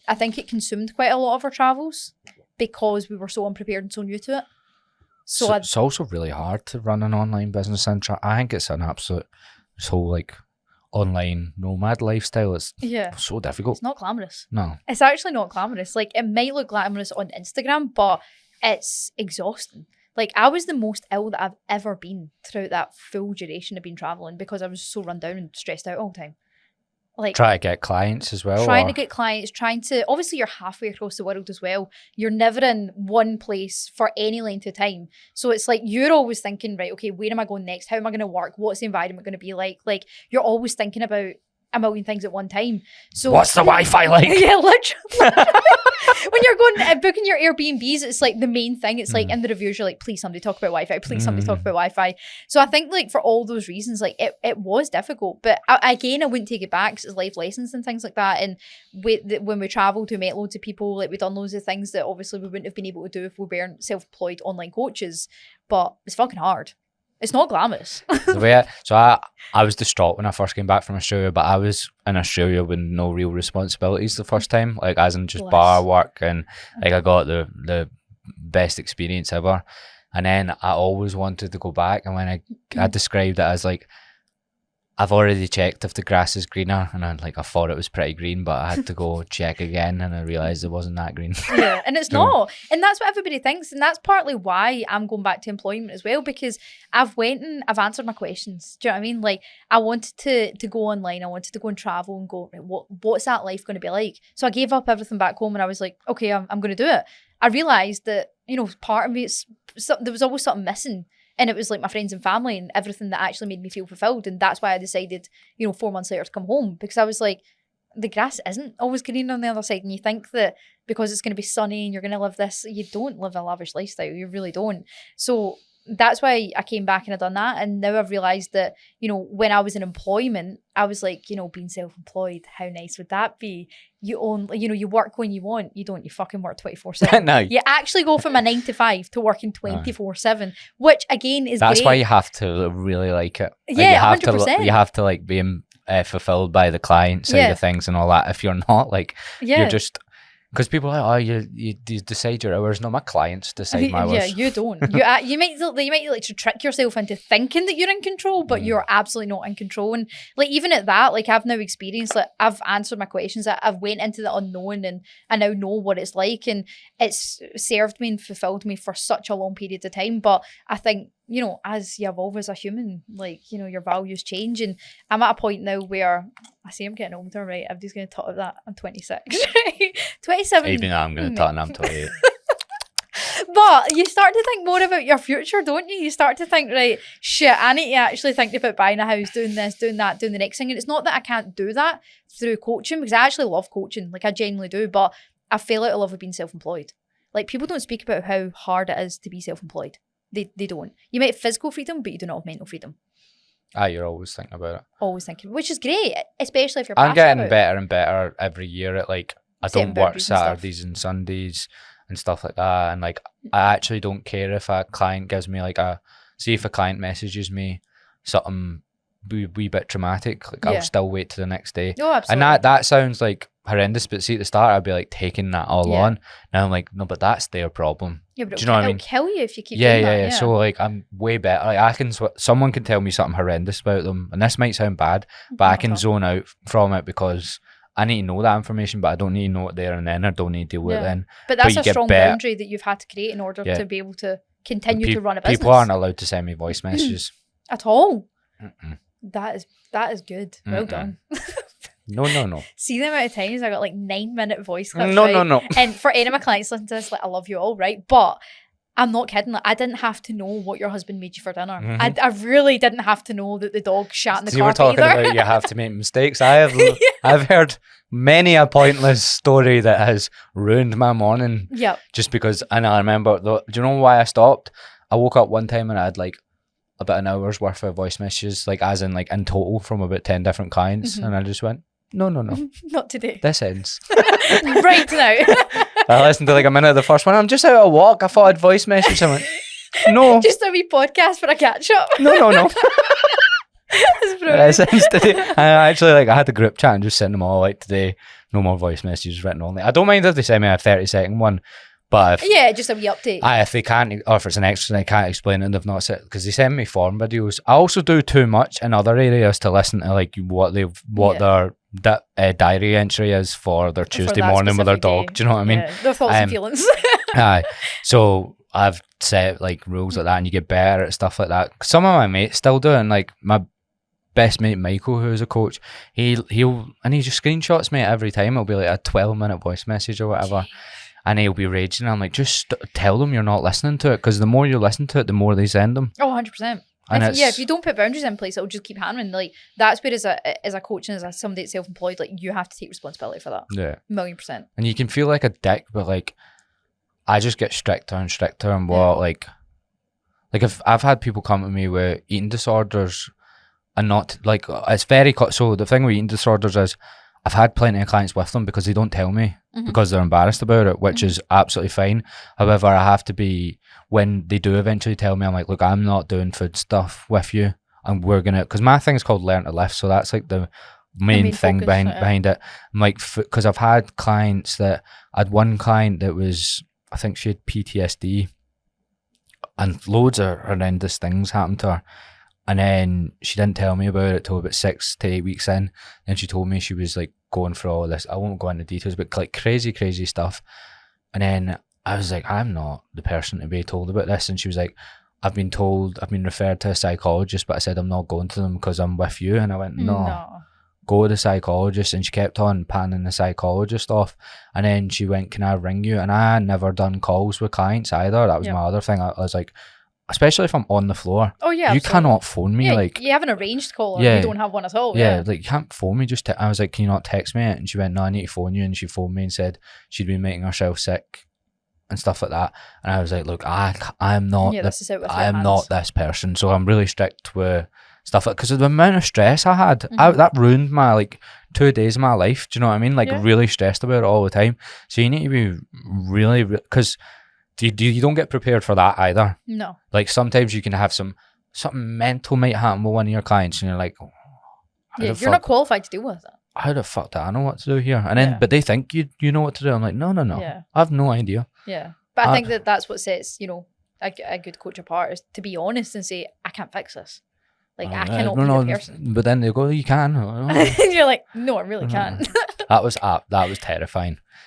I think it consumed quite a lot of our travels because we were so unprepared and so new to it. So it's also really hard to run an online business, and I think it's an absolute, this whole like online nomad lifestyle, it's so difficult. It's not glamorous. No. It's actually not glamorous. Like, it might look glamorous on Instagram, but it's exhausting. Like, I was the most ill that I've ever been throughout that full duration of being traveling because I was so run down and stressed out all the time. Like, try to get clients as well. Trying to get clients, obviously you're halfway across the world as well. You're never in one place for any length of time. So it's like, you're always thinking, right, okay, where am I going next? How am I going to work? What's the environment going to be like? Like, you're always thinking about a million things at one time. So what's the Wi-Fi like? Yeah, literally. When you're going booking your Airbnbs, it's like the main thing. It's like in the reviews, you're like, please somebody talk about Wi-Fi. Please somebody talk about Wi-Fi. So I think like for all those reasons, like it was difficult. But I wouldn't take it back because it's life lessons and things like that. And when we travelled, we met loads of people. Like, we've done loads of things that obviously we wouldn't have been able to do if we weren't self-employed online coaches. But it's fucking hard. It's not glamorous. I was distraught when I first came back from Australia, but I was in Australia with no real responsibilities the first time, like as in just bar work, and like I got the best experience ever. And then I always wanted to go back, and when I described it as like, I've already checked if the grass is greener, and I thought it was pretty green, but I had to go check again, and I realised it wasn't that green. Yeah, and it's not. And that's what everybody thinks, and that's partly why I'm going back to employment as well, because I've answered my questions. Do you know what I mean? Like, I wanted to go online, I wanted to go and travel and go, what's that life going to be like? So I gave up everything back home, and I was like, okay, I'm going to do it. I realised that, part of me, there was always something missing. And it was like my friends and family and everything that actually made me feel fulfilled. And that's why I decided, 4 months later to come home, because I was like, the grass isn't always green on the other side. And you think that because it's going to be sunny and you're going to live this, you don't live a lavish lifestyle. You really don't. So that's why I came back and I've done that. And now I've realised that, when I was in employment, I was like, being self-employed, how nice would that be? You own, you work when you want. You don't, you fucking work 24/7. No. You actually go from a 9 to 5 to working 24/7, which again is That's great. why you have to really like it. Like, Yeah, you 100%. You have to like be fulfilled by the client side of things and all that. If you're not, like, you're just... Because people are like, you decide your hours. No, my clients decide my hours. Yeah, you don't. You might like to trick yourself into thinking that you're in control, but you're absolutely not in control. And like, even at that, like, I've now experienced, like, I've answered my questions. I've went into the unknown, and I now know what it's like, and it's served me and fulfilled me for such a long period of time. But I think, as you evolve as a human, like, your values change. And I'm at a point now where I see I'm getting older, right? I'm just going to talk about that. I'm 26, right? 27. Even I'm going to talk and I'm 28. But you start to think more about your future, don't you? You start to think, right, shit, I need to actually think about buying a house, doing this, doing that, doing the next thing. And it's not that I can't do that through coaching, because I actually love coaching. Like, I genuinely do. But I fell out of love with being self-employed. Like, people don't speak about how hard it is to be self-employed. They don't. You might have physical freedom, but you do not have mental freedom. You're always thinking about it. Always thinking, which is great, especially if you're I'm passionate getting about better and better every year at, like, I don't work Saturdays and Sundays and stuff like that. And like, I actually don't care if a client gives me like see if a client messages me something wee bit traumatic, like I'll still wait till the next day. Oh, absolutely. And that sounds like horrendous, but see, at the start I'd be like taking that all on. Now I'm like, no, but that's their problem. Yeah, but do you know what I mean? It'll kill you if you keep doing that. Yeah. So like, I'm way better. Like, someone can tell me something horrendous about them, and this might sound bad, but I can zone out from it because I need to know that information, but I don't need to know it there and then. I don't need to deal with it then. But that's a strong boundary that you've had to create in order to be able to continue to run a business. People aren't allowed to send me voice messages. At all. That is good. Well done. No. See the amount of times I got like 9-minute voice clips. No. And for any of my clients listening to this, like, I love you all, right? But I'm not kidding. Like, I didn't have to know what your husband made you for dinner. I really didn't have to know that the dog shat in the carpet. You were talking about you have to make mistakes. I've heard many a pointless story that has ruined my morning. Yep. Just because, and I remember, do you know why I stopped? I woke up one time and I had like about an hour's worth of voice messages, like as in like in total from about 10 different clients. And I just went, no. Not today. This ends. Right now. I listened to like a minute of the first one. I'm just out of walk. I thought I'd voice message. I went, no. Just a wee podcast for a catch up. No. That's brilliant. Today. I actually I had the group chat and just sent them all like today. no more voice messages written only. I don't mind if they send me a 30-second one, but just a wee update. if they can't, or if it's an extra and they can't explain it and they've not said, because they send me form videos. I also do too much in other areas to listen to like what their diary entry is for their Tuesday morning with their dog. Do you know what I mean? Their thoughts and feelings. Aye. So I've set like rules like that, and you get better at stuff like that. Some of my mates still do it, and like my best mate Michael, who's a coach, he just screenshots me every time. It'll be like a 12-minute voice message or whatever. Jeez. And he'll be raging. I'm like, just tell them you're not listening to it, because the more you listen to it, the more they send them. Oh, 100%. And if you don't put boundaries in place, it'll just keep hammering. Like, that's where as a coach and as somebody that's self-employed, like, you have to take responsibility for that. Yeah. 1,000,000%. And you can feel like a dick, but like, I just get stricter and stricter and what, like if I've had people come to me with eating disorders and not, like, it's very, so the thing with eating disorders is, I've had plenty of clients with them because they don't tell me because they're embarrassed about it, which is absolutely fine. However, I have to be, when they do eventually tell me, I'm like, look, I'm not doing food stuff with you, and we're gonna, because my thing is called Learn to Lift, so that's like the main thing behind it. I'm like, because I've had clients that, I had one client that was, I think she had PTSD and loads of horrendous things happened to her. And then she didn't tell me about it till about 6 to 8 weeks in. Then she told me she was like going through all this. I won't go into details, but like crazy stuff. And then I was like, I'm not the person to be told about this. And she was like, I've been referred to a psychologist, but I said I'm not going to them because I'm with you. And I went, no. Go to the psychologist. And she kept on panning the psychologist off. And then she went, can I ring you? And I never done calls with clients either. That was my other thing. I was like, especially if I'm on the floor. Oh yeah, you cannot phone me. Like, you have an arranged call, or you don't have one at all. Yeah, like, you can't phone me. Just I was like, can you not text me? And she went, no, I need to phone you. And she phoned me and said she'd been making herself sick and stuff like that. And I was like, look, I'm not. I'm not this person. So I'm really strict with stuff like, because of the amount of stress I had, that ruined my like 2 days of my life. Do you know what I mean? Like, really stressed about it all the time. So you need to be really, because. You don't get prepared for that either. No. Like, sometimes you can have something mental might happen with one of your clients, and you're like, you're not qualified to deal with it. How the fuck do I know what to do here? And then, but they think you know what to do. I'm like, no. Yeah. I have no idea. Yeah. But I think that's what sets, a good coach apart, is to be honest and say, I can't fix this. Like, I cannot be the person. But then they go, you can. And you're like, no, I really can't. That was terrifying.